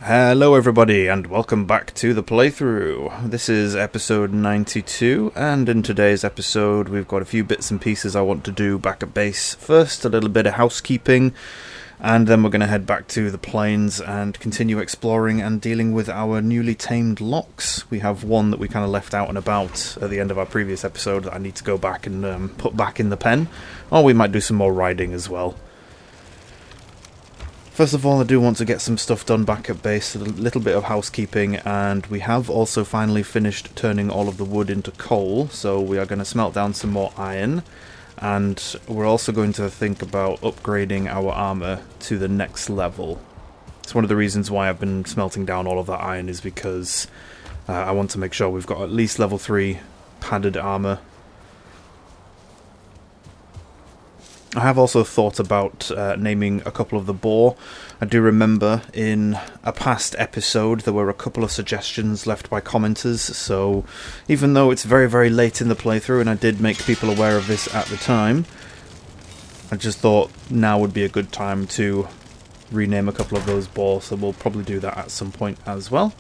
Hello everybody and welcome back to the playthrough. This is episode 92 and in today's episode we've got a few bits and pieces I want to do back at base. First a little bit of housekeeping and then we're going to head back to the plains and continue exploring and dealing with our newly tamed locks. We have one that we kind of left out and about at the end of our previous episode that I need to go back and put back in the pen. Or we might do some more riding as well. First of all, I do want to get some stuff done back at base, a little bit of housekeeping, and we have also finally finished turning all of the wood into coal, so we are going to smelt down some more iron, and we're also going to think about upgrading our armor to the next level. It's one of the reasons why I've been smelting down all of that iron is because I want to make sure we've got at least level 3 padded armor. I have also thought about naming a couple of the boar. I do remember in a past episode there were a couple of suggestions left by commenters, so even though it's very, very late in the playthrough and I did make people aware of this at the time, I just thought now would be a good time to rename a couple of those boar, so we'll probably do that at some point as well.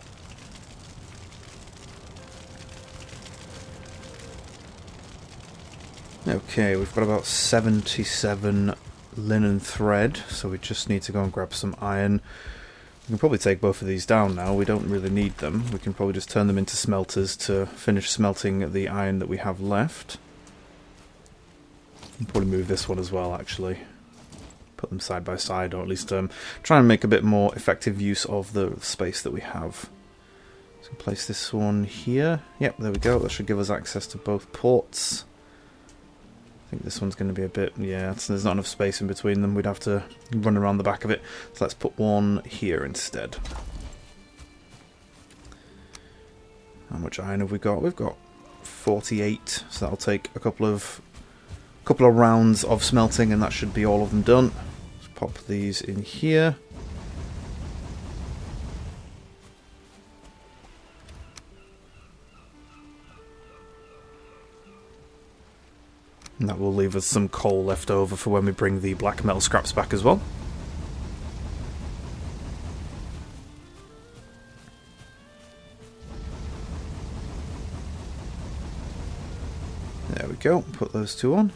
Okay, we've got about 77 linen thread, so we just need to go and grab some iron. We can probably take both of these down now, we don't really need them. We can probably just turn them into smelters to finish smelting the iron that we have left. We'll probably move this one as well, actually. Put them side by side, or at least try and make a bit more effective use of the space that we have. So place this one here. Yep, there we go, that should give us access to both ports. I think this one's going to be a bit, yeah, there's not enough space in between them. We'd have to run around the back of it. So let's put one here instead. How much iron have we got? We've got 48, so that'll take a couple of rounds of smelting and that should be all of them done. Let's pop these in here. And that will leave us some coal left over for when we bring the black metal scraps back as well. There we go, put those two on.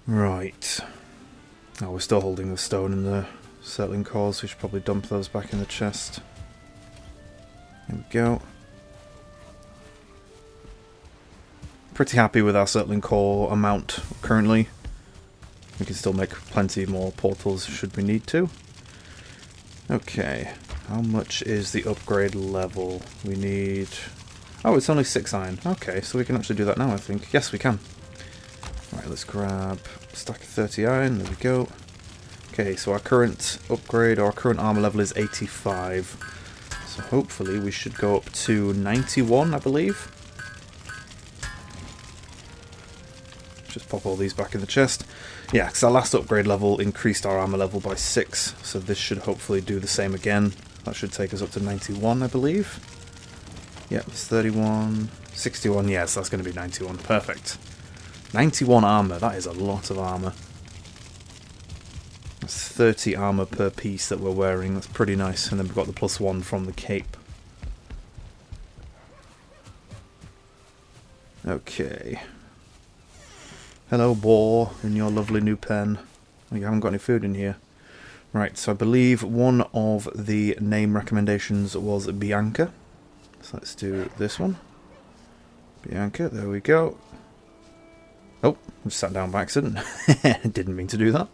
Right. Oh, we're still holding the stone and the settling cores, we should probably dump those back in the chest. There we go. Pretty happy with our settling core amount currently. We can still make plenty more portals should we need to. Okay, how much is the upgrade level? We need... oh, it's only 6 iron. Okay, so we can actually do that now, I think. Yes, we can. Right, let's grab a stack of 30 iron. There we go. Okay, so our current upgrade, or our current armor level is 85. So hopefully we should go up to 91, I believe. Just pop all these back in the chest. Yeah, because our last upgrade level increased our armor level by 6, so this should hopefully do the same again. That should take us up to 91, I believe. Yep, it's 31, 61, yes, that's going to be 91, perfect. 91 armor, that is a lot of armor. That's 30 armor per piece that we're wearing, that's pretty nice, and then we've got the +1 from the cape. Okay. Hello, boar, in your lovely new pen. Oh, you haven't got any food in here. Right, so I believe one of the name recommendations was Bianca. So let's do this one. Bianca, there we go. Oh, I just sat down by accident. Didn't mean to do that.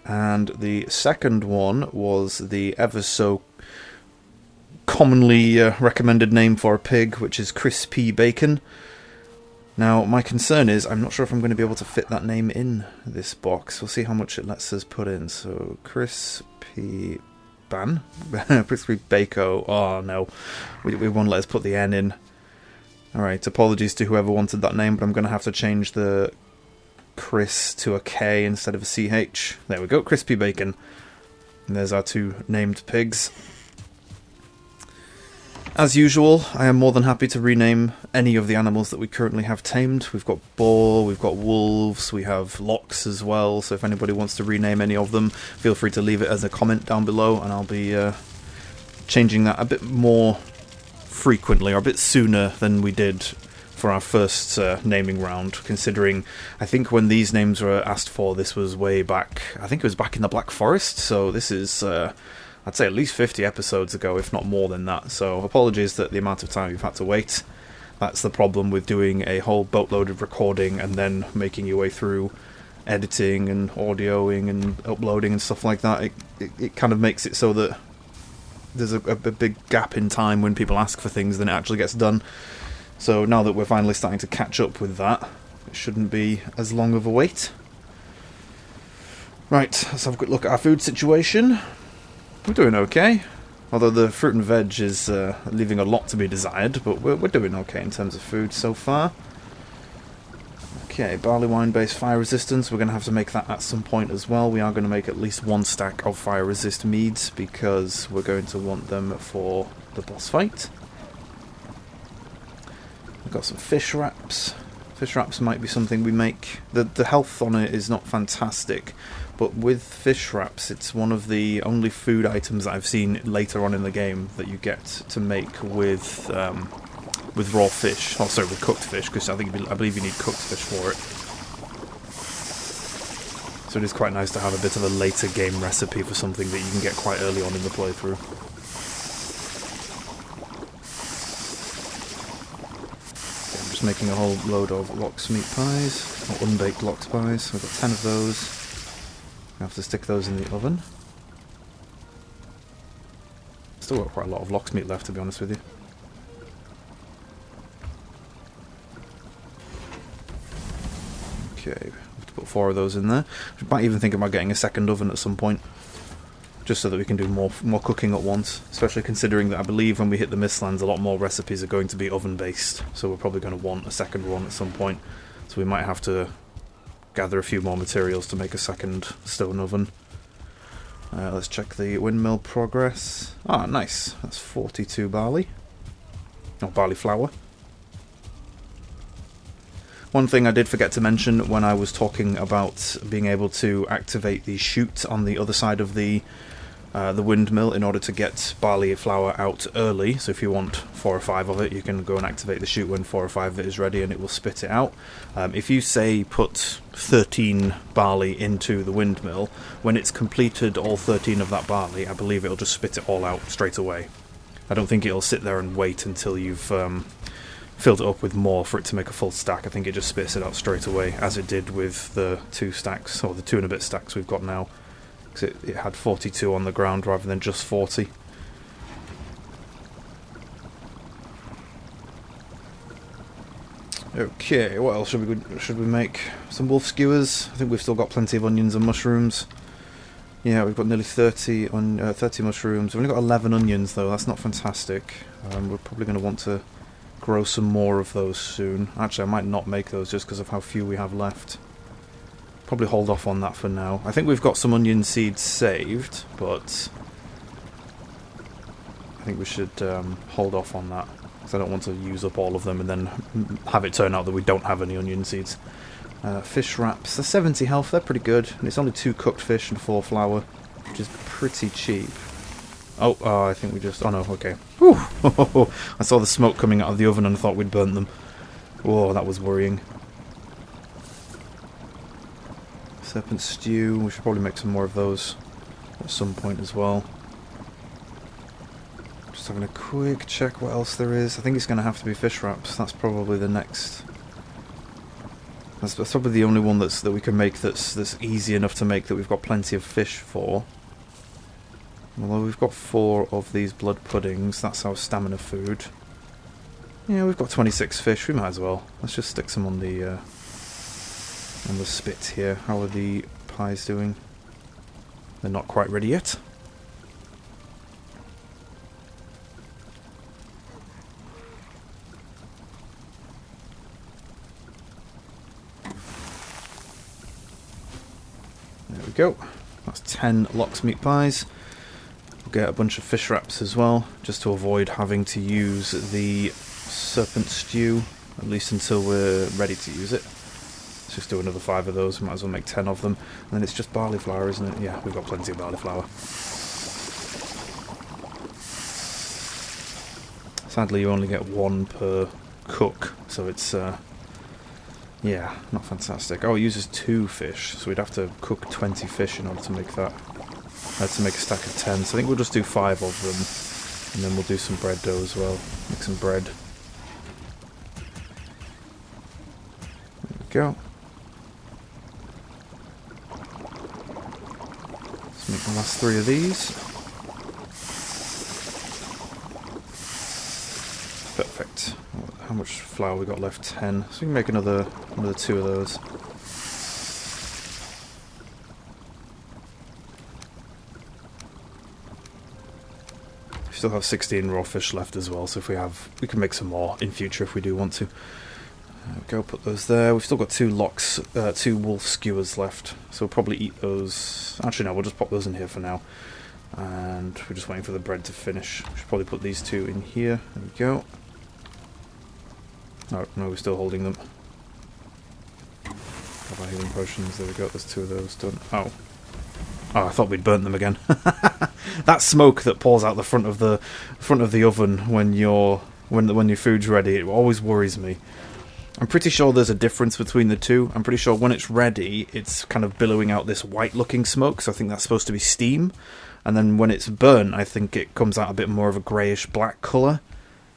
And the second one was the ever so commonly recommended name for a pig, which is Crispy Bacon. Now, my concern is, I'm not sure if I'm going to be able to fit that name in this box. We'll see how much it lets us put in. So, Crispy Ban? Crispy Bako. Oh, no. We won't let us put the N in. Alright, apologies to whoever wanted that name, but I'm going to have to change the Chris to a K instead of a CH. There we go, Crispy Bacon. And there's our two named pigs. As usual, I am more than happy to rename any of the animals that we currently have tamed. We've got boar, we've got wolves, we have lox as well, so if anybody wants to rename any of them, feel free to leave it as a comment down below, and I'll be changing that a bit more frequently, or a bit sooner than we did for our first naming round, considering I think when these names were asked for, this was way back, I think it was back in the Black Forest, so this is... I'd say at least 50 episodes ago, if not more than that, so apologies that the amount of time you've had to wait. That's the problem with doing a whole boatload of recording and then making your way through editing and audioing and uploading and stuff like that. It kind of makes it so that there's a big gap in time when people ask for things than it actually gets done. So now that we're finally starting to catch up with that, it shouldn't be as long of a wait. Right, let's have a quick look at our food situation. We're doing okay, although the fruit and veg is leaving a lot to be desired, but we're doing okay in terms of food so far. Okay, barley wine based fire resistance, we're going to have to make that at some point as well. We are going to make at least one stack of fire resist meads, because we're going to want them for the boss fight. We've got some fish wraps. Fish wraps might be something we make. The health on it is not fantastic, but with fish wraps, it's one of the only food items that I've seen later on in the game that you get to make with raw fish. Oh, sorry, with cooked fish, because I believe you need cooked fish for it. So it is quite nice to have a bit of a later game recipe for something that you can get quite early on in the playthrough. Okay, I'm just making a whole load of lox meat pies, or unbaked lox pies. I've got 10 of those. I have to stick those in the oven. Still got quite a lot of lox meat left, to be honest with you. Okay, I have to put 4 of those in there. I might even think about getting a second oven at some point, just so that we can do more cooking at once. Especially considering that I believe when we hit the Mistlands, a lot more recipes are going to be oven based. So we're probably going to want a second one at some point. So we might have to gather a few more materials to make a second stone oven. Let's check the windmill progress. Ah, nice. That's 42 barley. Or barley flour. One thing I did forget to mention when I was talking about being able to activate the chute on the other side of the windmill in order to get barley flour out early. So if you want 4 or 5 of it, you can go and activate the chute when 4 or 5 of it is ready and it will spit it out. If you say put 13 barley into the windmill, when it's completed all 13 of that barley, I believe it'll just spit it all out straight away. I don't think it'll sit there and wait until you've filled it up with more for it to make a full stack. I think it just spits it out straight away, as it did with the 2 stacks, or the 2 and a bit stacks we've got now. It had 42 on the ground rather than just 40. Okay, what else should we make? Some wolf skewers. I think we've still got plenty of onions and mushrooms. Yeah, we've got nearly 30 mushrooms. We've only got 11 onions though. That's not fantastic. We're probably going to want to grow some more of those soon. Actually, I might not make those just because of how few we have left. Probably hold off on that for now. I think we've got some onion seeds saved, but I think we should hold off on that, because I don't want to use up all of them and then have it turn out that we don't have any onion seeds. Fish wraps, they're 70 health, they're pretty good, and it's only 2 cooked fish and 4 flour, which is pretty cheap. Oh, I think we just... oh no, okay. Whew. I saw the smoke coming out of the oven and I thought we'd burnt them. Whoa, that was worrying. Serpent stew, we should probably make some more of those at some point as well. Just having a quick check what else there is. I think it's going to have to be fish wraps. That's probably the next... That's probably the only one that we can make that's easy enough to make that we've got plenty of fish for. Although we've got 4 of these blood puddings, that's our stamina food. Yeah, we've got 26 fish, we might as well. Let's just stick some on the spit here. How are the pies doing? They're not quite ready yet. There we go. That's 10 lox meat pies. We'll get a bunch of fish wraps as well, just to avoid having to use the serpent stew, at least until we're ready to use it. Let's just do another 5 of those, we might as well make 10 of them. And then it's just barley flour, isn't it? Yeah, we've got plenty of barley flour. Sadly, you only get 1 per cook, so it's, yeah, not fantastic. Oh, it uses 2 fish, so we'd have to cook 20 fish in order to make that. To make a stack of 10, so I think we'll just do 5 of them, and then we'll do some bread dough as well. Make some bread. There we go. Let's make the last 3 of these. Perfect. How much flour we got left? 10. So we can make another 2 of those. Still have 16 raw fish left as well, so if we can make some more in future if we do want to. There we go, put those there. We've still got 2 wolf skewers left, so we'll probably eat those. Actually no, we'll just pop those in here for now. And we're just waiting for the bread to finish. We should probably put these 2 in here. There we go. Oh, no, we're still holding them. Have our healing potions, there we go, there's 2 of those done. Oh, I thought we'd burnt them again. That smoke that pours out the front of the oven when your food's ready, it always worries me. I'm pretty sure there's a difference between the two. I'm pretty sure when it's ready, it's kind of billowing out this white-looking smoke, so I think that's supposed to be steam. And then when it's burnt, I think it comes out a bit more of a greyish-black colour.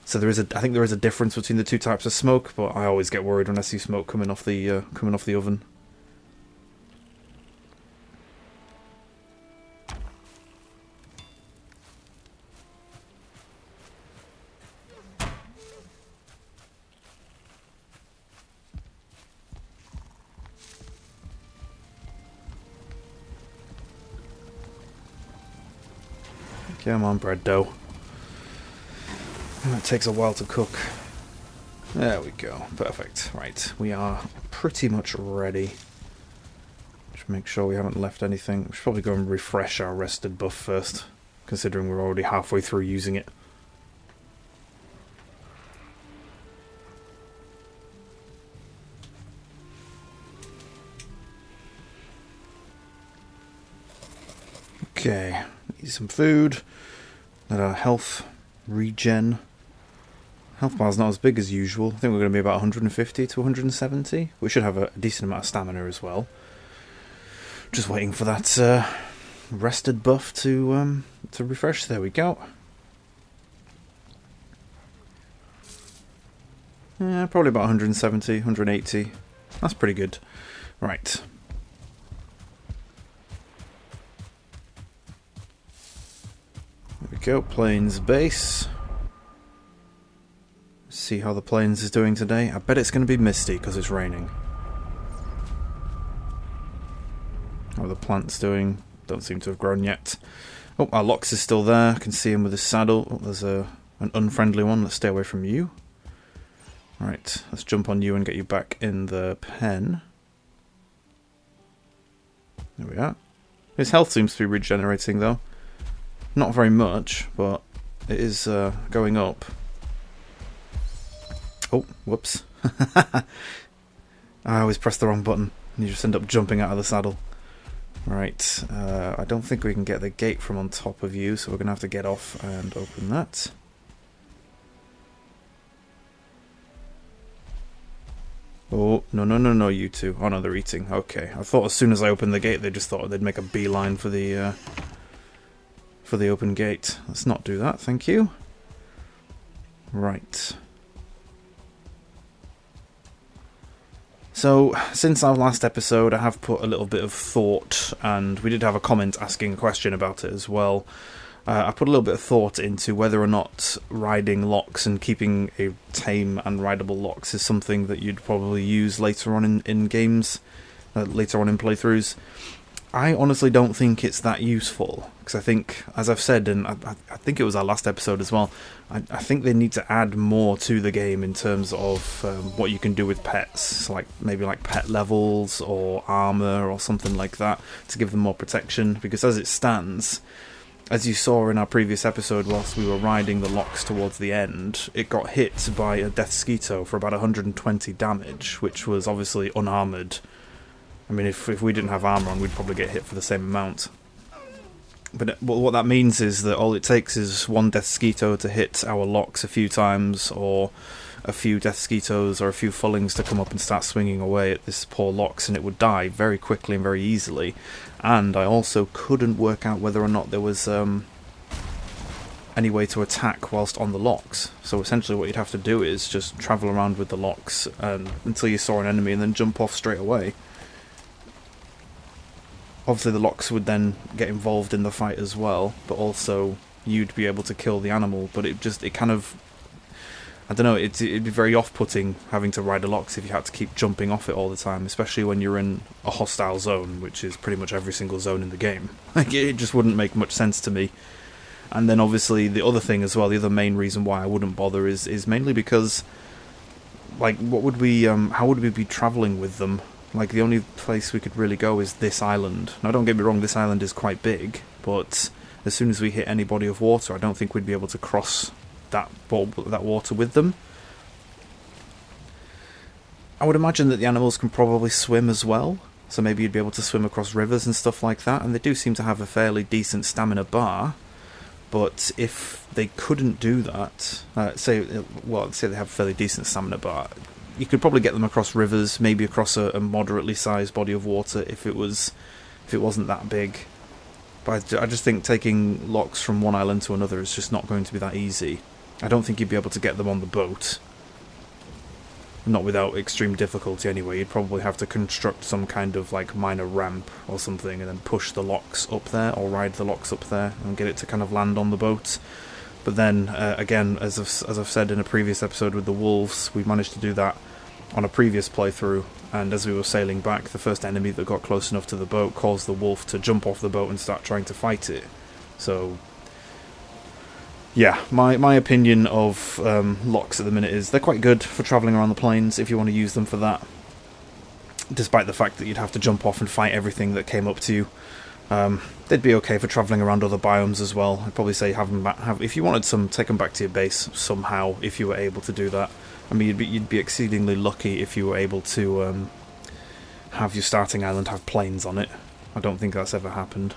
So I think there is a difference between the 2 types of smoke, but I always get worried when I see smoke coming off the oven. Come on, bread dough. It takes a while to cook. There we go. Perfect. Right, we are pretty much ready. Just make sure we haven't left anything. We should probably go and refresh our rested buff first, considering we're already halfway through using it. Okay, eat some food. Let our health regen. Health bar's not as big as usual. I think we're going to be about 150 to 170. We should have a decent amount of stamina as well. Just waiting for that rested buff to refresh. There we go. Yeah, probably about 170, 180. That's pretty good. Right. There we go, Plains base. See how the Plains is doing today. I bet it's going to be misty because it's raining. How are the plants doing? Don't seem to have grown yet. Oh, our Lox is still there. I can see him with his saddle. Oh, there's an unfriendly one. Let's stay away from you. Right, let's jump on you and get you back in the pen. There we are. His health seems to be regenerating though. Not very much, but it is going up. Oh, whoops. I always press the wrong button and you just end up jumping out of the saddle. Right, I don't think we can get the gate from on top of you, so we're going to have to get off and open that. Oh, no, you two. Oh no, they're eating. Okay, I thought as soon as I opened the gate, they just thought they'd make a beeline for the open gate. Let's not do that, thank you. Right. So, since our last episode, I have put a little bit of thought, and we did have a comment asking a question about it as well. I put a little bit of thought into whether or not riding Lox and keeping a tame and rideable Lox is something that you'd probably use later on in games, later on in playthroughs. I honestly don't think it's that useful, because I think, as I've said, and I think it was our last episode as well, I think they need to add more to the game in terms of what you can do with pets, like maybe like pet levels or armor or something like that to give them more protection, because as it stands, as you saw in our previous episode, whilst we were riding the Lox towards the end, it got hit by a Death Skeeto for about 120 damage, which was obviously unarmoured. I mean, if we didn't have armour on, we'd probably get hit for the same amount. But what that means is that all it takes is one Death Skeeto to hit our Lox a few times, or a few Death Skeetos or a few Fullings to come up and start swinging away at this poor Lox, and it would die very quickly and very easily. And I also couldn't work out whether or not there was any way to attack whilst on the Lox. So essentially what you'd have to do is just travel around with the Lox until you saw an enemy and then jump off straight away. Obviously the Lox would then get involved in the fight as well, but also you'd be able to kill the animal, but it kind of, I don't know, it'd be very off-putting having to ride a Lox if you had to keep jumping off it all the time, especially when you're in a hostile zone, which is pretty much every single zone in the game. Like, it just wouldn't make much sense to me. And then obviously the other thing as well, the other main reason why I wouldn't bother is mainly because, like, what would we, how would we be travelling with them? Like, the only place we could really go is this island. Now, don't get me wrong, this island is quite big, but as soon as we hit any body of water, I don't think we'd be able to cross that water with them. I would imagine that the animals can probably swim as well, so maybe you'd be able to swim across rivers and stuff like that, and they do seem to have a fairly decent stamina bar. But if they couldn't do that, say they have a fairly decent stamina bar, you could probably get them across rivers, maybe across a moderately sized body of water if it wasn't that big. But I just think taking Lox from one island to another is just not going to be that easy. I don't think you'd be able to get them on the boat. Not without extreme difficulty anyway. You'd probably have to construct some kind of like minor ramp or something and then push the Lox up there, or ride the Lox up there and get it to kind of land on the boat. But then, again, as I've said in a previous episode with the wolves, we managed to do that on a previous playthrough, and as we were sailing back, the first enemy that got close enough to the boat caused the wolf to jump off the boat and start trying to fight it. So, yeah, my opinion of Lox at the minute is they're quite good for travelling around the plains if you want to use them for that, despite the fact that you'd have to jump off and fight everything that came up to you. They'd be okay for travelling around other biomes as well. I'd probably say if you wanted some, take them back to your base somehow, if you were able to do that. I mean, you'd be exceedingly lucky if you were able to have your starting island have plains on it. I don't think that's ever happened.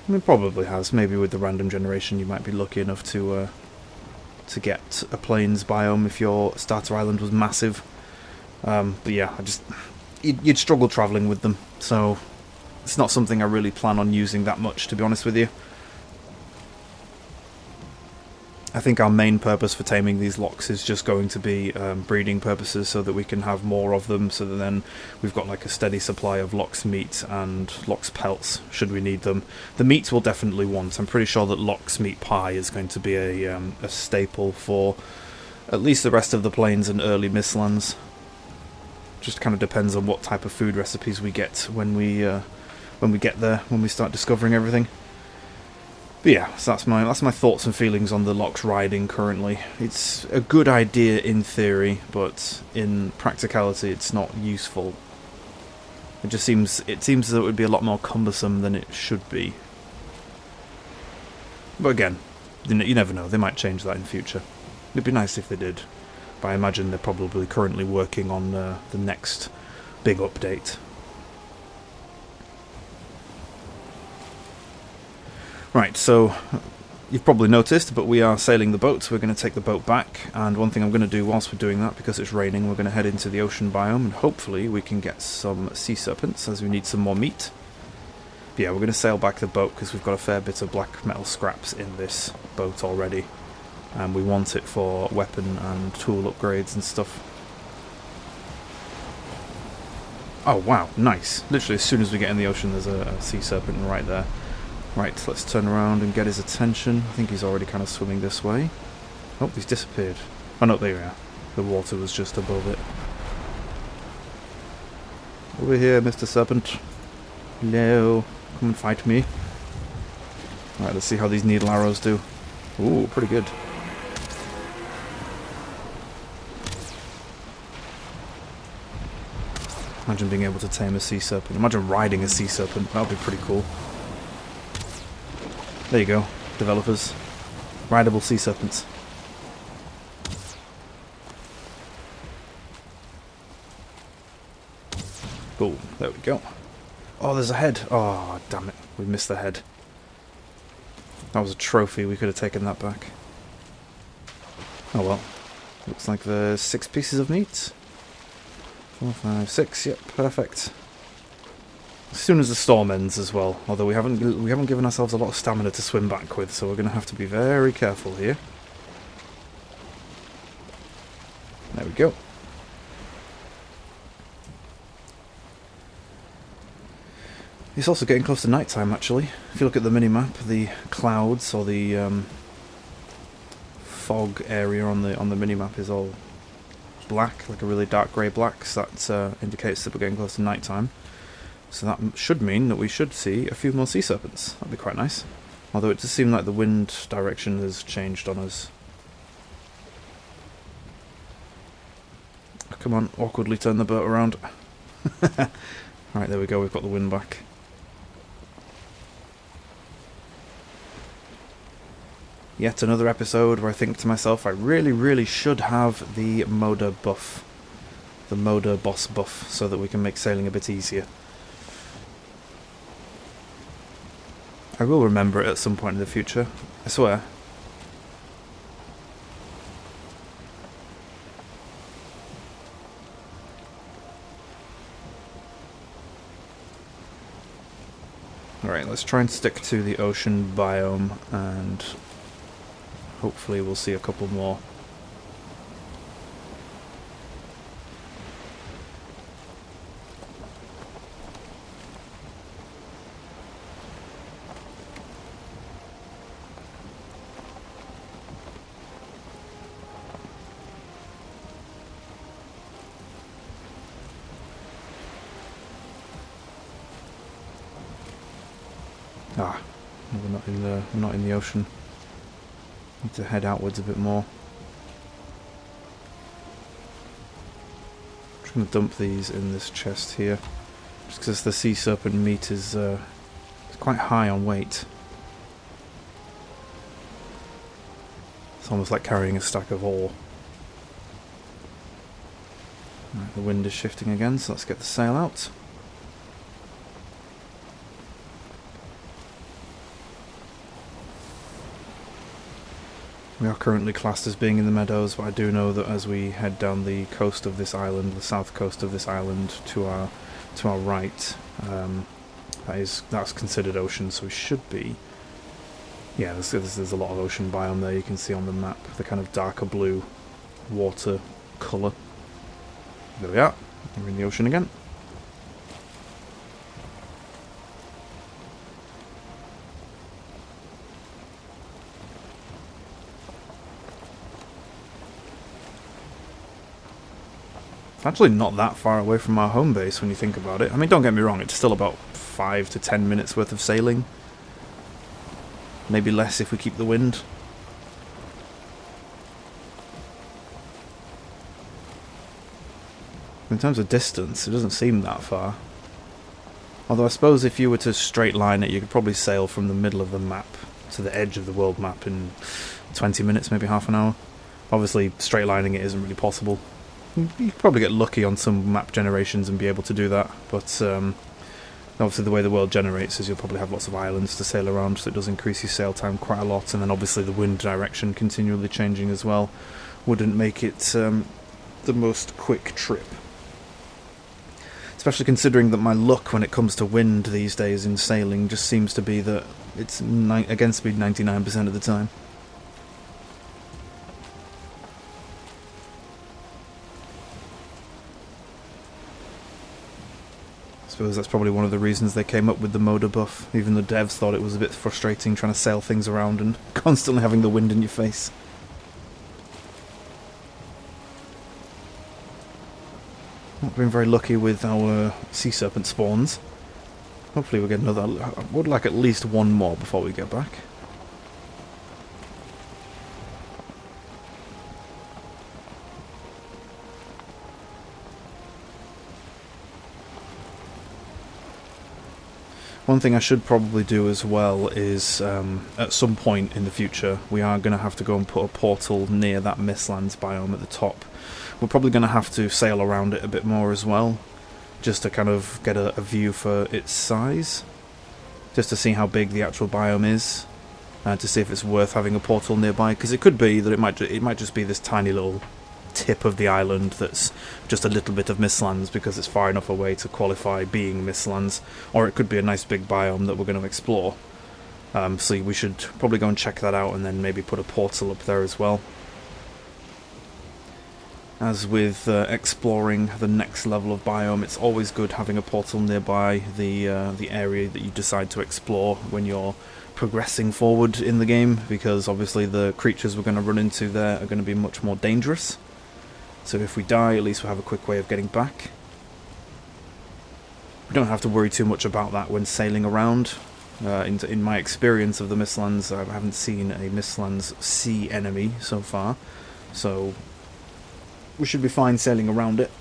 I mean, it probably has. Maybe with the random generation you might be lucky enough to get a plains biome if your starter island was massive. But yeah, you'd struggle travelling with them, so it's not something I really plan on using that much, to be honest with you. I think our main purpose for taming these Lox is just going to be breeding purposes, so that we can have more of them, so that then we've got like a steady supply of Lox meat and Lox pelts, should we need them. The meat we'll definitely want. I'm pretty sure that Lox meat pie is going to be a staple for at least the rest of the plains and early Mistlands. Just kind of depends on what type of food recipes we get when we get there, when we start discovering everything. But yeah, so that's my thoughts and feelings on the Lox riding currently. It's a good idea in theory, but in practicality it's not useful. It seems as though it would be a lot more cumbersome than it should be. But again, you never know, they might change that in future. It'd be nice if they did, but I imagine they're probably currently working on the next big update. Right, so you've probably noticed, but we are sailing the boat, so we're going to take the boat back, and one thing I'm going to do whilst we're doing that, because it's raining, we're going to head into the ocean biome, and hopefully we can get some sea serpents, as we need some more meat. But yeah, we're going to sail back the boat, because we've got a fair bit of black metal scraps in this boat already, and we want it for weapon and tool upgrades and stuff. Oh wow, nice. Literally as soon as we get in the ocean there's a sea serpent right there. Right, let's turn around and get his attention. I think he's already kind of swimming this way. Oh, he's disappeared. Oh no, there we are. The water was just above it. Over here, Mr. Serpent. Hello. Come and fight me. Alright, let's see how these needle arrows do. Ooh, pretty good. Imagine being able to tame a sea serpent. Imagine riding a sea serpent. That would be pretty cool. There you go, developers. Rideable sea serpents. Boom, there we go. Oh, there's a head. Oh, damn it. We missed the head. That was a trophy. We could have taken that back. Oh well. Looks like there's 6 pieces of meat. 4, 5, 6. Yep, perfect. As soon as the storm ends as well. Although we haven't given ourselves a lot of stamina to swim back with, so we're going to have to be very careful here. There we go. It's also getting close to night time, actually. If you look at the mini-map, the clouds or the fog area on the mini-map is all black, like a really dark grey black, so that indicates that we're getting close to night time. So that should mean that we should see a few more sea serpents. That'd be quite nice. Although it does seem like the wind direction has changed on us. Come on, awkwardly turn the boat around. Right, there we go, we've got the wind back. Yet another episode where I think to myself, I really should have the Moda buff. The Moda boss buff, so that we can make sailing a bit easier. I will remember it at some point in the future, I swear. Alright, let's try and stick to the ocean biome, and hopefully we'll see a couple more. Ah, we're not in the ocean. Need to head outwards a bit more. I'm just going to dump these in this chest here, just because the sea serpent meat is it's quite high on weight. It's almost like carrying a stack of ore. Right, the wind is shifting again, so let's get the sail out. We are currently classed as being in the meadows, but I do know that as we head down the coast of this island, the south coast of this island, to our right, that's considered ocean, so we should be. Yeah, there's a lot of ocean biome there. You can see on the map the kind of darker blue water colour. There we are. We're in the ocean again. It's actually not that far away from our home base when you think about it. I mean, don't get me wrong, it's still about 5 to 10 minutes worth of sailing. Maybe less if we keep the wind. In terms of distance, it doesn't seem that far. Although I suppose if you were to straight line it, you could probably sail from the middle of the map to the edge of the world map in 20 minutes, maybe half an hour. Obviously, straight lining it isn't really possible. You could probably get lucky on some map generations and be able to do that, but obviously the way the world generates is you'll probably have lots of islands to sail around, so it does increase your sail time quite a lot, and then obviously the wind direction continually changing as well wouldn't make it the most quick trip. Especially considering that my luck when it comes to wind these days in sailing just seems to be that it's against me 99% of the time. I suppose that's probably one of the reasons they came up with the Moda buff. Even the devs thought it was a bit frustrating trying to sail things around and constantly having the wind in your face. Not been very lucky with our sea serpent spawns. Hopefully we'll get another. I would like at least one more before we get back. One thing I should probably do as well is, at some point in the future, we are going to have to go and put a portal near that Mistlands biome at the top. We're probably going to have to sail around it a bit more as well, just to kind of get a view for its size, just to see how big the actual biome is, to see if it's worth having a portal nearby, because it could be that it might just be this tiny little tip of the island that's just a little bit of Mistlands because it's far enough away to qualify being Mistlands, or it could be a nice big biome that we're going to explore. So we should probably go and check that out and then maybe put a portal up there as well. As with exploring the next level of biome, it's always good having a portal nearby the area that you decide to explore when you're progressing forward in the game, because obviously the creatures we're going to run into there are going to be much more dangerous. So if we die, at least we'll have a quick way of getting back. We don't have to worry too much about that when sailing around. In my experience of the Mistlands, I haven't seen a Mistlands sea enemy so far, so we should be fine sailing around it.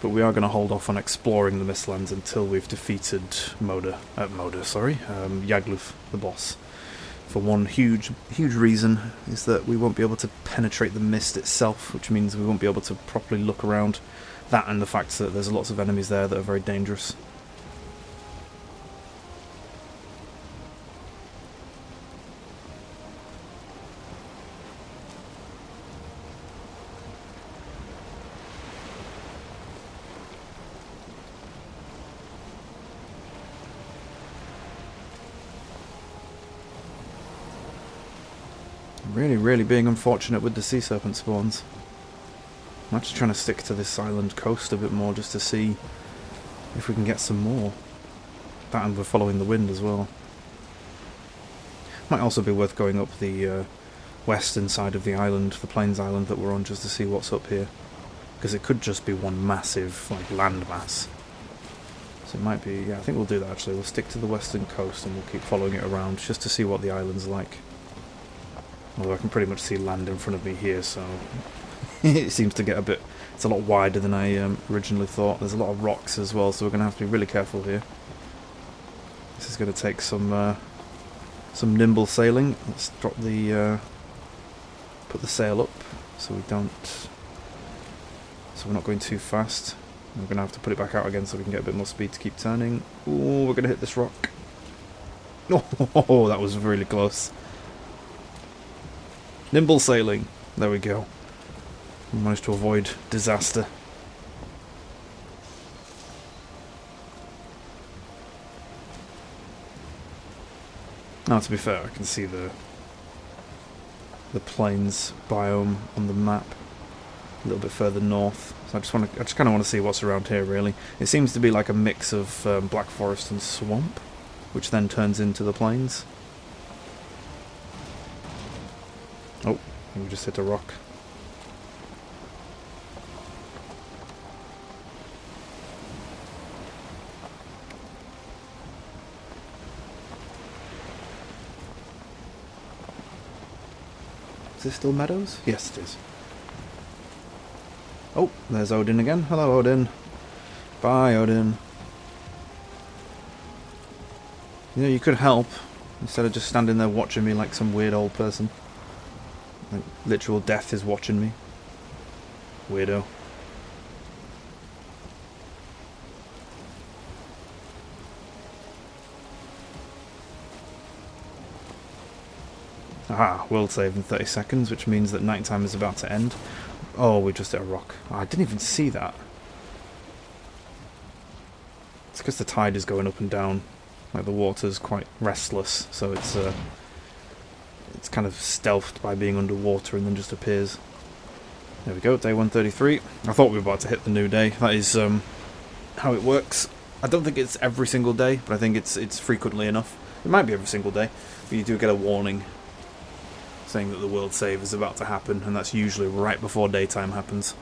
But we are going to hold off on exploring the Mistlands until we've defeated Yagluth, the boss. For one huge reason is that we won't be able to penetrate the mist itself, which means we won't be able to properly look around. That and the fact that there's lots of enemies there that are very dangerous. Really being unfortunate with the sea serpent spawns. I'm actually trying to stick to this island coast a bit more just to see if we can get some more. That, and we're following the wind as well. Might also be worth going up the western side of the island, the plains island that we're on, just to see what's up here. Because it could just be one massive land mass. So it might be, yeah, I think we'll do that actually. We'll stick to the western coast and we'll keep following it around just to see what the island's like. Although I can pretty much see land in front of me here, so it seems to get it's a lot wider than I originally thought. There's a lot of rocks as well, so we're going to have to be really careful here. This is going to take some nimble sailing. Let's drop put the sail up so we're not going too fast. We're going to have to put it back out again so we can get a bit more speed to keep turning. Oh, we're going to hit this rock. Oh, that was really close. Nimble sailing. There we go. We managed to avoid disaster. Now, to be fair, I can see the plains biome on the map a little bit further north. So I just kind of want to see what's around here. Really, it seems to be like a mix of black forest and swamp, which then turns into the plains. Oh, we just hit a rock. Is this still meadows? Yes, it is. Oh, there's Odin again. Hello, Odin. Bye, Odin. You know, you could help, instead of just standing there watching me like some weird old person. Like, literal death is watching me. Weirdo. Aha, world save in 30 seconds, which means that nighttime is about to end. Oh, we just hit a rock. Oh, I didn't even see that. It's because the tide is going up and down. Like, the water's quite restless, so it's kind of stealthed by being underwater and then just appears. There we go, day 133. I thought we were about to hit the new day. That is how it works. I don't think it's every single day, but I think it's frequently enough. It might be every single day, but you do get a warning saying that the world save is about to happen, and that's usually right before daytime happens.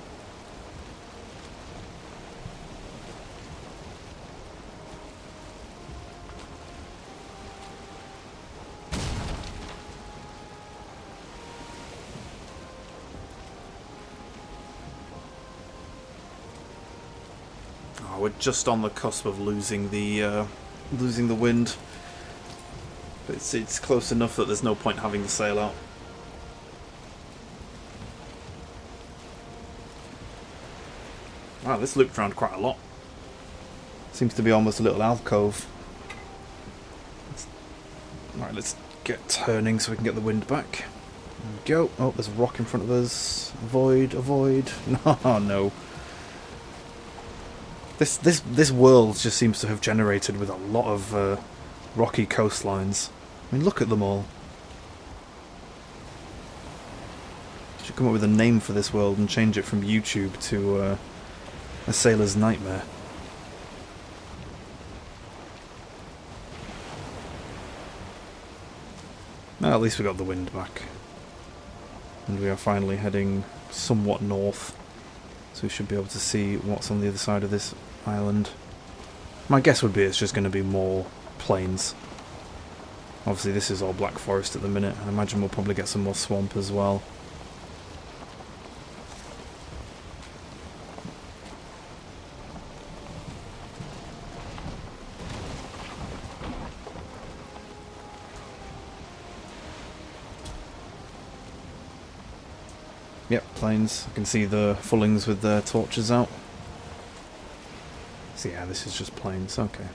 we're just on the cusp of losing the wind. But it's close enough that there's no point having the sail out. Wow, this looped around quite a lot. Seems to be almost a little alcove. Alright, let's get turning so we can get the wind back. There we go. Oh, there's a rock in front of us. Avoid, avoid. No, no. This world just seems to have generated with a lot of rocky coastlines. I mean, look at them all. Should come up with a name for this world and change it from YouTube to a sailor's nightmare. Well, at least we got the wind back. And we are finally heading somewhat north. So we should be able to see what's on the other side of this island. My guess would be it's just going to be more plains. Obviously this is all black forest at the minute. I imagine we'll probably get some more swamp as well. Yep, plains. I can see the Fullings with their torches out. So yeah, this is just plains. Okay.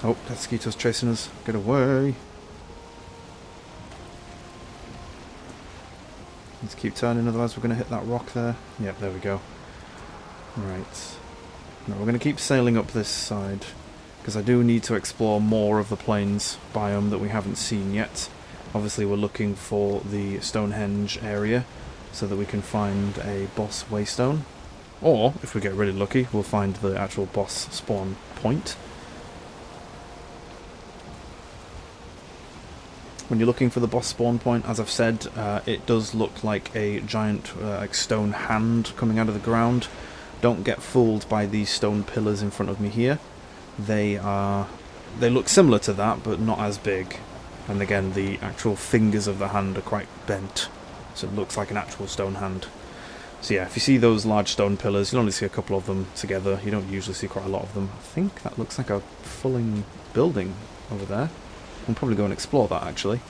Oh, that mosquito's chasing us. Get away. Let's keep turning, otherwise we're going to hit that rock there. Yep, there we go. Right. Now we're going to keep sailing up this side, because I do need to explore more of the plains biome that we haven't seen yet. Obviously we're looking for the Stonehenge area, so that we can find a boss waystone. Or, if we get really lucky, we'll find the actual boss spawn point. When you're looking for the boss spawn point, as I've said, it does look like a giant like stone hand coming out of the ground. Don't get fooled by these stone pillars in front of me here. They look similar to that, but not as big. And again, the actual fingers of the hand are quite bent, so it looks like an actual stone hand. So yeah, if you see those large stone pillars, you'll only see a couple of them together. You don't usually see quite a lot of them. I think that looks like a Fulling building over there. We'll probably go and explore that, actually.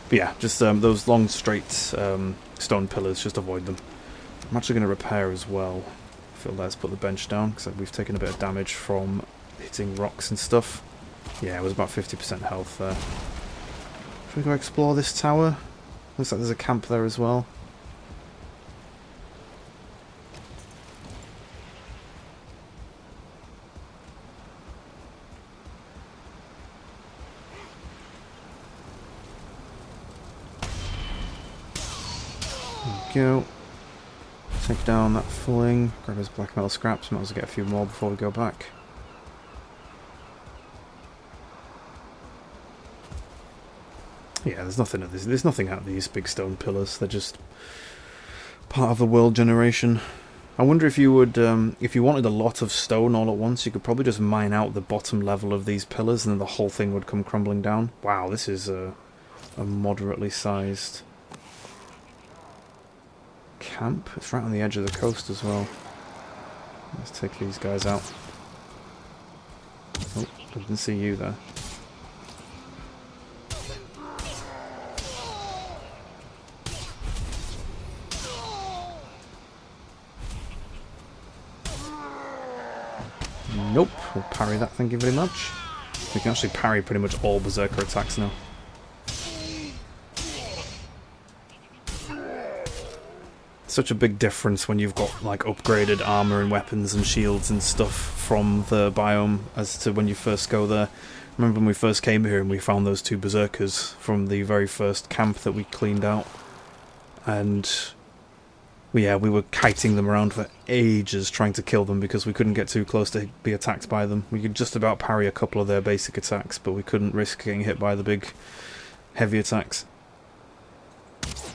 But yeah, just those long, straight stone pillars, just avoid them. I'm actually going to repair as well. I feel let's put the bench down, because we've taken a bit of damage from hitting rocks and stuff. Yeah, it was about 50% health there. Should we go explore this tower? Looks like there's a camp there as well. Go. Take down that Fulling, grab his black metal scraps, might as well get a few more before we go back. Yeah, there's nothing at this. There's nothing at these big stone pillars. They're just part of the world generation. I wonder if you would, if you wanted a lot of stone all at once, you could probably just mine out the bottom level of these pillars, and then the whole thing would come crumbling down. Wow, this is a moderately sized camp. It's right on the edge of the coast as well. Let's take these guys out. Oh, I didn't see you there. Nope, we'll parry that, thank you very much. We can actually parry pretty much all berserker attacks now. Such a big difference when you've got like upgraded armor and weapons and shields and stuff from the biome as to when you first go there. Remember when we first came here and we found those two berserkers from the very first camp that we cleaned out, and yeah, we were kiting them around for ages trying to kill them because we couldn't get too close to be attacked by them. We could just about parry a couple of their basic attacks, but we couldn't risk getting hit by the big heavy attacks.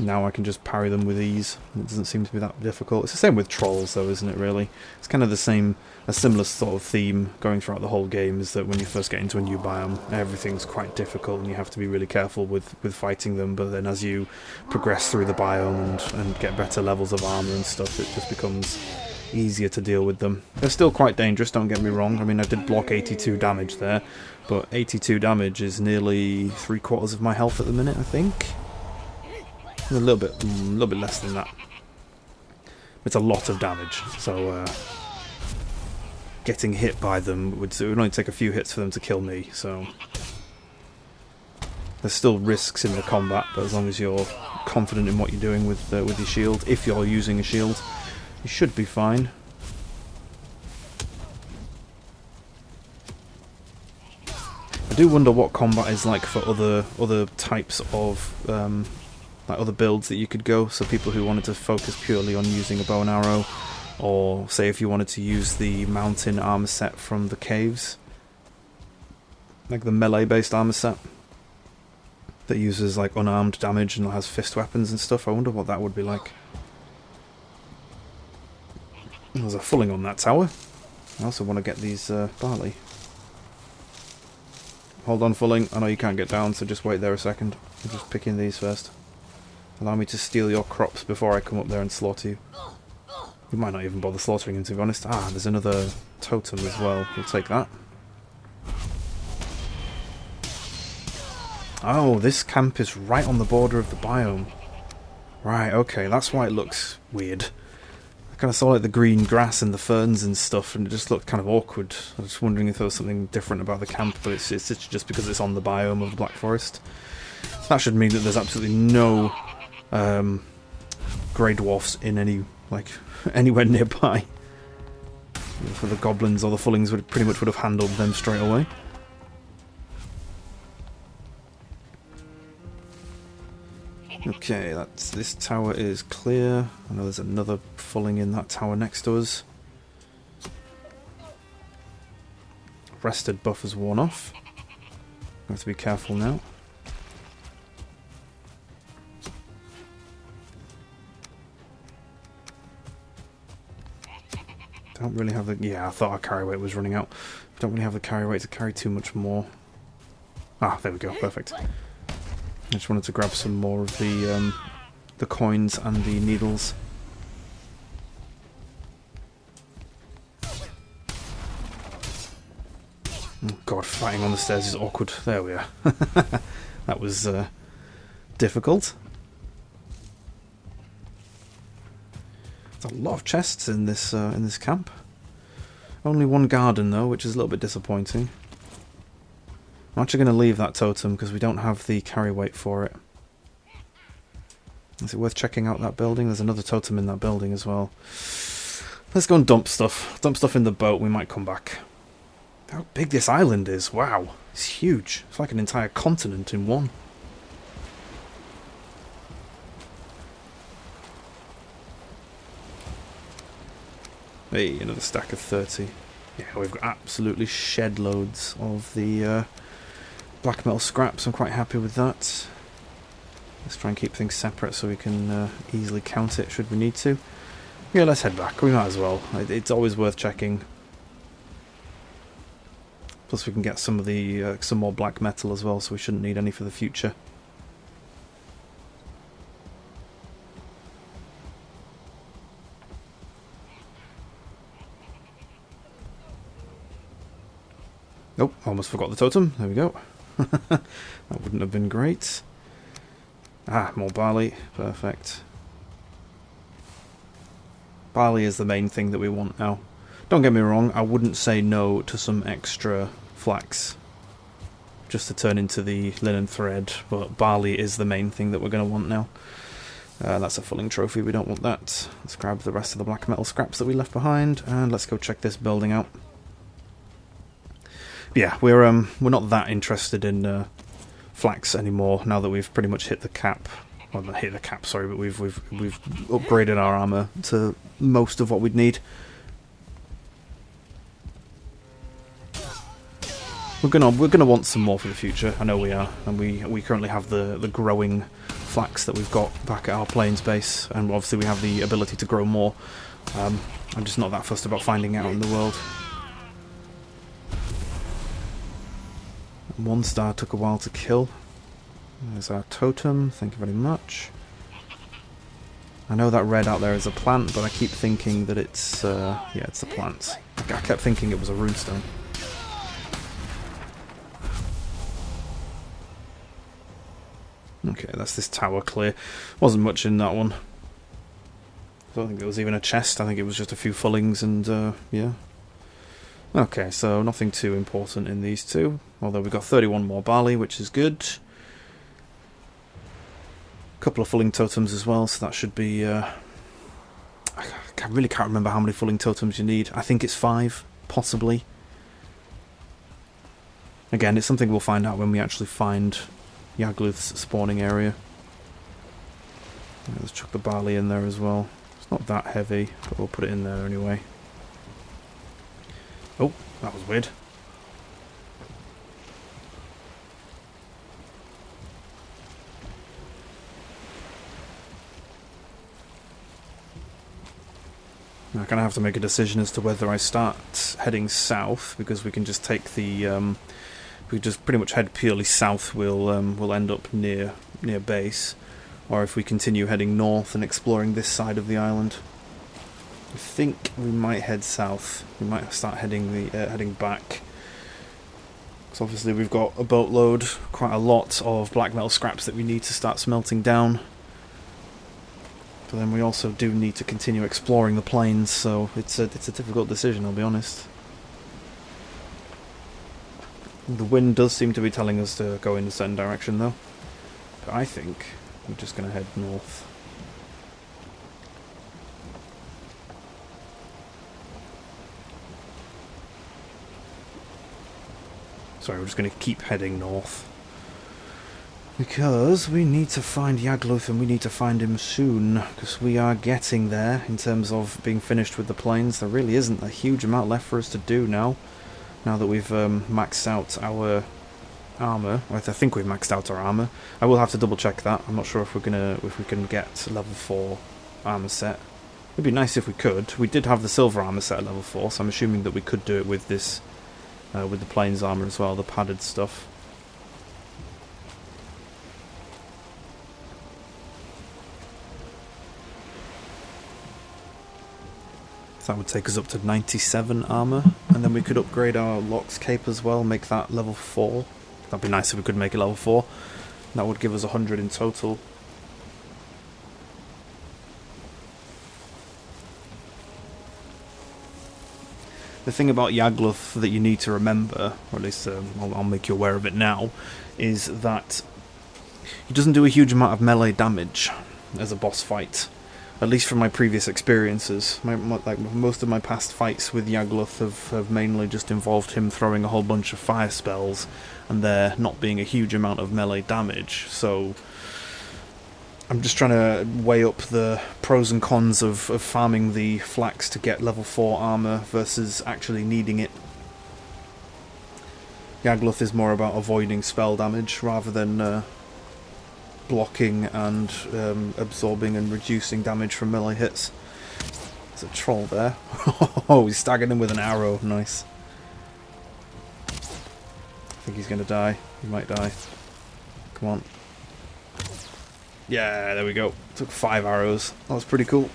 Now I can just parry them with ease. It doesn't seem to be that difficult. It's the same with trolls though, isn't it, really? It's kind of a similar sort of theme going throughout the whole game, is that when you first get into a new biome, everything's quite difficult and you have to be really careful with fighting them, but then as you progress through the biome and get better levels of armour and stuff, it just becomes easier to deal with them. They're still quite dangerous, don't get me wrong. I mean, I did block 82 damage there, but 82 damage is nearly 3/4 of my health at the minute, I think. A little bit less than that. It's a lot of damage, so getting hit by them it would only take a few hits for them to kill me. So there's still risks in the combat, but as long as you're confident in what you're doing with your shield, if you're using a shield, you should be fine. I do wonder what combat is like for other types of like other builds that you could go, so people who wanted to focus purely on using a bow and arrow, or say if you wanted to use the mountain armor set from the caves, like the melee based armor set that uses like unarmed damage and has fist weapons and stuff. I wonder what that would be like. There's a fulling on that tower. I also want to get these barley. Hold on, fulling. I know you can't get down, so just wait there a second. I'm just picking these first. Allow me to steal your crops before I come up there and slaughter you. We might not even bother slaughtering him, to be honest. Ah, there's another totem as well. We'll take that. Oh, this camp is right on the border of the biome. Right, okay, that's why it looks weird. I kind of saw like the green grass and the ferns and stuff, and it just looked kind of awkward. I was wondering if there was something different about the camp, but it's just because it's on the biome of the Black Forest. That should mean that there's absolutely no grey dwarfs in anywhere nearby. For the goblins or the fullings would have handled them straight away. Okay, this tower is clear. I know there's another fulling in that tower next to us. Rested buff has worn off. I have to be careful now. Don't really have the... Yeah, I thought our carry weight was running out. Don't really have the carry weight to carry too much more. Ah, there we go. Perfect. I just wanted to grab some more of the coins and the needles. Oh God, fighting on the stairs is awkward. There we are. That was difficult. There's a lot of chests in this camp. Only one garden though, which is a little bit disappointing. I'm actually going to leave that totem because we don't have the carry weight for it. Is it worth checking out that building? There's another totem in that building as well. Let's go and dump stuff. Dump stuff in the boat, we might come back. How big this island is, wow. It's huge. It's like an entire continent in one. Hey, another stack of 30. Yeah, we've got absolutely shed loads of the black metal scraps. I'm quite happy with that. Let's try and keep things separate so we can easily count it should we need to. Yeah, let's head back. We might as well. It's always worth checking. Plus we can get some of the some more black metal as well, so we shouldn't need any for the future. Nope, almost forgot the totem. There we go. That wouldn't have been great. Ah, more barley. Perfect. Barley is the main thing that we want now. Don't get me wrong, I wouldn't say no to some extra flax just to turn into the linen thread, but barley is the main thing that we're going to want now. That's a fulling trophy, we don't want that. Let's grab the rest of the black metal scraps that we left behind, and let's go check this building out. Yeah, we're not that interested in flax anymore now that we've pretty much hit the cap. Well, not hit the cap, sorry, but we've upgraded our armor to most of what we'd need. We're gonna want some more for the future. I know we are, and we currently have the growing flax that we've got back at our plains base, and obviously we have the ability to grow more. I'm just not that fussed about finding out in the world. 1 star took a while to kill. There's our totem, thank you very much. I know that red out there is a plant, but I keep thinking that it's, yeah, it's a plant. I kept thinking it was a runestone. Okay, that's this tower clear. Wasn't much in that one. I don't think there was even a chest, I think it was just a few fullings and, yeah. Okay, so nothing too important in these two. Although we've got 31 more barley, which is good. A couple of fulling totems as well, so that should be... I really can't remember how many fulling totems you need. I think it's 5, possibly. Again, it's something we'll find out when we actually find Yagluth's spawning area. Let's chuck the barley in there as well. It's not that heavy, but we'll put it in there anyway. Oh, that was weird. I'm going to have to make a decision as to whether I start heading south, because we can just take the... if we just pretty much head purely south, we'll end up near base, or if we continue heading north and exploring this side of the island. I think we might head south. We might start heading back. Because obviously we've got a boatload, quite a lot of black metal scraps that we need to start smelting down. But then we also do need to continue exploring the plains, so it's a difficult decision, I'll be honest. The wind does seem to be telling us to go in a certain direction though. But I think we're just going to head north. Sorry, we're just going to keep heading north. Because we need to find Yagluth, and we need to find him soon. Because we are getting there in terms of being finished with the plains. There really isn't a huge amount left for us to do now. Now that we've maxed out our armor. I think we've maxed out our armor. I will have to double check that. I'm not sure if we can get level 4 armor set. It'd be nice if we could. We did have the silver armor set at level 4, so I'm assuming that we could do it with this. With the plains armor as well, the padded stuff. So that would take us up to 97 armor, and then we could upgrade our Locks cape as well, make that level 4. That'd be nice if we could make it level 4. That would give us 100 in total. The thing about Yagluth that you need to remember, or at least I'll make you aware of it now, is that he doesn't do a huge amount of melee damage as a boss fight. At least from my previous experiences. Like most of my past fights with Yagluth have mainly just involved him throwing a whole bunch of fire spells, and there not being a huge amount of melee damage. So I'm just trying to weigh up the pros and cons of farming the flax to get level 4 armor versus actually needing it. Yagluth is more about avoiding spell damage rather than blocking and absorbing and reducing damage from melee hits. There's a troll there. Oh, he's staggering him with an arrow. Nice. I think he's going to die. He might die. Come on. Yeah, there we go. Took 5 arrows. That was pretty cool.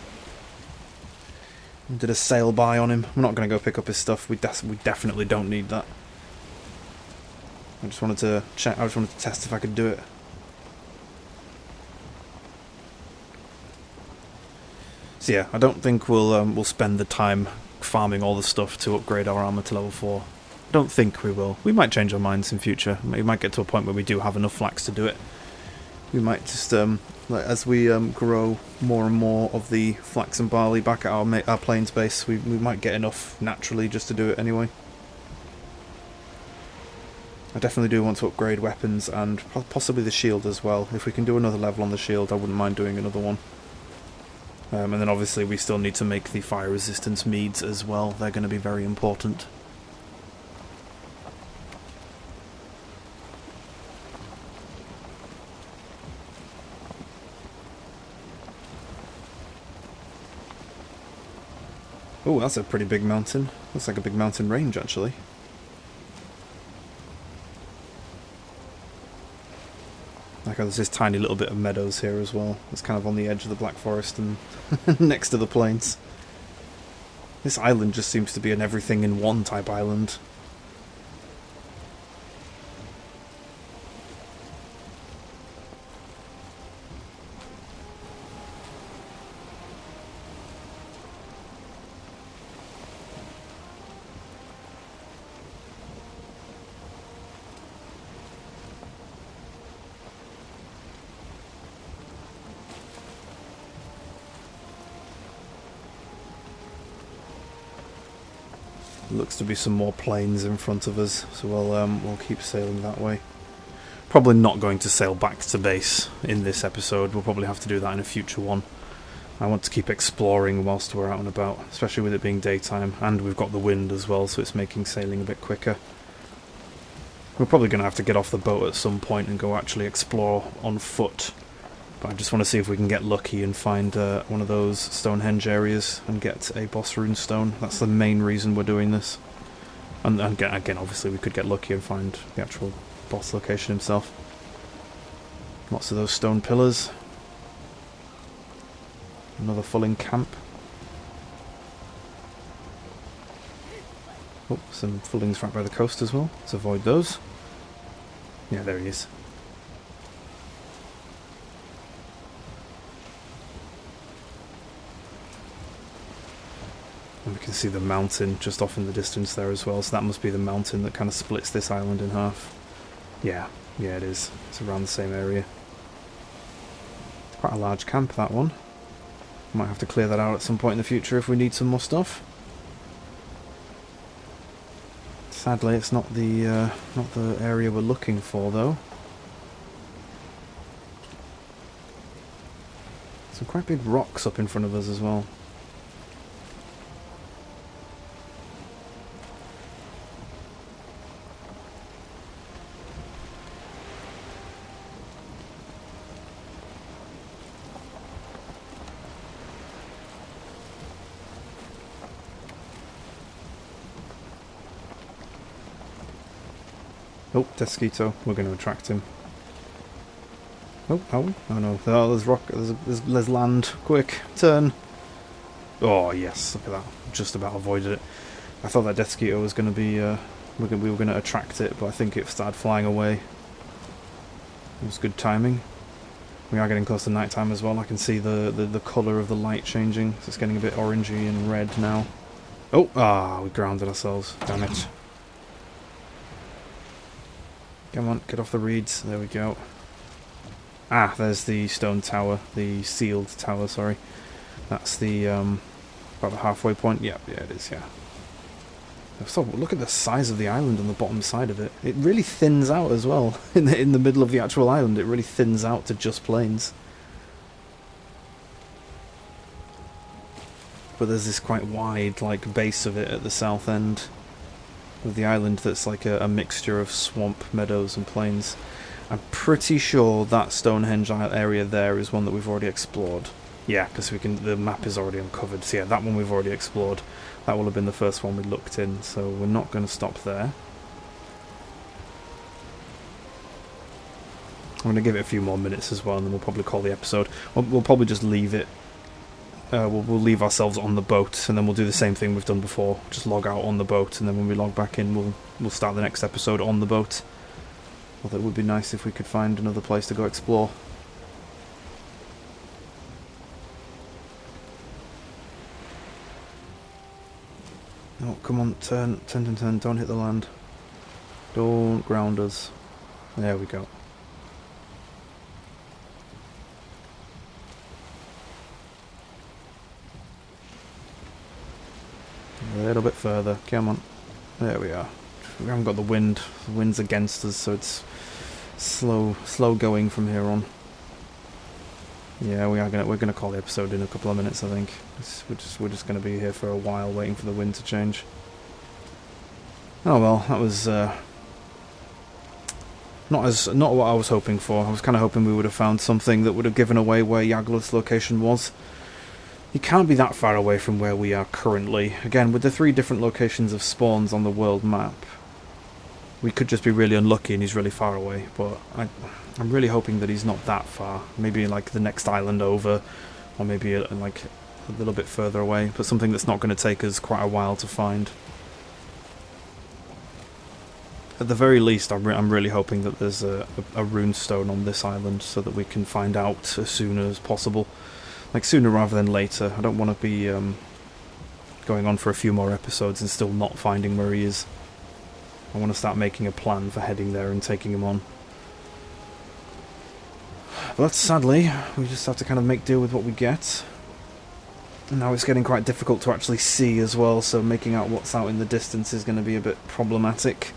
Did a sail by on him. I'm not going to go pick up his stuff. We definitely don't need that. I just wanted to check. I just wanted to test if I could do it. So yeah, I don't think we'll spend the time farming all the stuff to upgrade our armor to level 4. I don't think we will. We might change our minds in future. We might get to a point where we do have enough flax to do it. We might just, like, as we grow more and more of the flax and barley back at our plains base, we might get enough naturally just to do it anyway. I definitely do want to upgrade weapons and possibly the shield as well. If we can do another level on the shield, I wouldn't mind doing another one. And then obviously we still need to make the fire resistance meads as well. They're going to be very important. Oh, that's a pretty big mountain. Looks like a big mountain range, actually. Like, there's this tiny little bit of meadows here as well. It's kind of on the edge of the Black Forest and next to the plains. This island just seems to be an everything-in-one type island. Looks to be some more plains in front of us, so we'll keep sailing that way. Probably not going to sail back to base in this episode. We'll probably have to do that in a future one. I want to keep exploring whilst we're out and about, especially with it being daytime, and we've got the wind as well, so it's making sailing a bit quicker. We're probably going to have to get off the boat at some point and go actually explore on foot. But I just want to see if we can get lucky and find one of those Stonehenge areas and get a boss rune stone. That's the main reason we're doing this. And again, obviously we could get lucky and find the actual boss location himself. Lots of those stone pillars. Another Fulling camp. Oh, some Fullings right by the coast as well. Let's avoid those. Yeah, there he is. And we can see the mountain just off in the distance there as well, so that must be the mountain that kind of splits this island in half. Yeah, it is. It's around the same area. It's quite a large camp, that one. Might have to clear that out at some point in the future if we need some more stuff. Sadly, it's not the area we're looking for, though. Some quite big rocks up in front of us as well. Oh, Desquito. We're going to attract him. Oh, are we? Oh no. Oh, there's rock. There's land. Quick, turn. Oh yes, look at that. Just about avoided it. I thought that Desquito was going to be. We were going to attract it, but I think it started flying away. It was good timing. We are getting close to night time as well. I can see the colour of the light changing. So it's getting a bit orangey and red now. Oh, we grounded ourselves. Damn it. Come on, get off the reeds. There we go. Ah, there's the stone tower. The sealed tower, sorry. That's the, about the halfway point. Yeah, it is, yeah. So, look at the size of the island on the bottom side of it. It really thins out as well. In the middle of the actual island, it really thins out to just plains. But there's this quite wide, like, base of it at the south end of the island that's like a mixture of swamp, meadows and plains. I'm pretty sure that Stonehenge area there is one that we've already explored. Yeah, because the map is already uncovered. So yeah, that one we've already explored. That will have been the first one we looked in, so we're not going to stop there. I'm going to give it a few more minutes as well, and then we'll probably call the episode. We'll probably just leave it. We'll leave ourselves on the boat, and then we'll do the same thing we've done before. Just log out on the boat, and then when we log back in, we'll start the next episode on the boat. Although it would be nice if we could find another place to go explore. Oh, come on, turn, don't hit the land. Don't ground us. There we go. A little bit further, come on. There we are. We haven't got the wind. The wind's against us, so it's slow going from here on. Yeah, we're gonna call the episode in a couple of minutes, I think. We're just gonna be here for a while, waiting for the wind to change. Oh well, that was not what I was hoping for. I was kind of hoping we would have found something that would have given away where Yagluth's location was. He can't be that far away from where we are currently. Again, with the 3 different locations of spawns on the world map, we could just be really unlucky and he's really far away. But I'm really hoping that he's not that far. Maybe like the next island over, or maybe like a little bit further away. But something that's not going to take us quite a while to find. At the very least, I'm really hoping that there's a rune stone on this island so that we can find out as soon as possible. Like, sooner rather than later. I don't want to be going on for a few more episodes and still not finding where he is. I want to start making a plan for heading there and taking him on. But sadly, we just have to kind of make do with what we get. And now it's getting quite difficult to actually see as well, so making out what's out in the distance is going to be a bit problematic.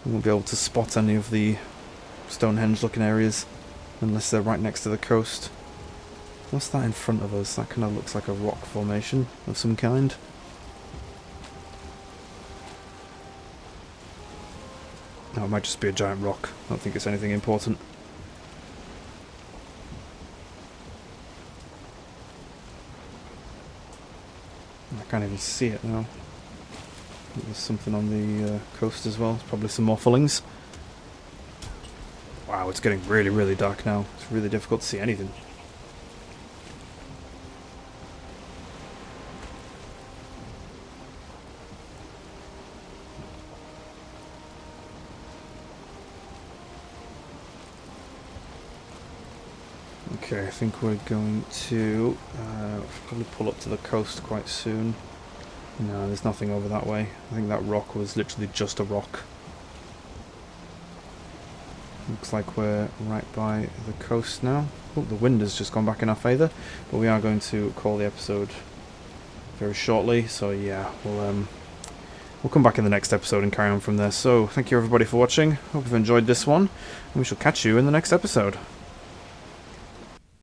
We won't be able to spot any of the Stonehenge-looking areas unless they're right next to the coast. What's that in front of us? That kind of looks like a rock formation of some kind. Oh, it might just be a giant rock. I don't think it's anything important. I can't even see it now. There's something on the coast as well. It's probably some morphlings. Wow, it's getting really, really dark now. It's really difficult to see anything. Okay, I think we're going to probably pull up to the coast quite soon. No, there's nothing over that way. I think that rock was literally just a rock. Looks like we're right by the coast now. Oh, the wind has just gone back in our favour. But we are going to call the episode very shortly. So yeah, we'll come back in the next episode and carry on from there. So thank you everybody for watching. Hope you've enjoyed this one. And we shall catch you in the next episode.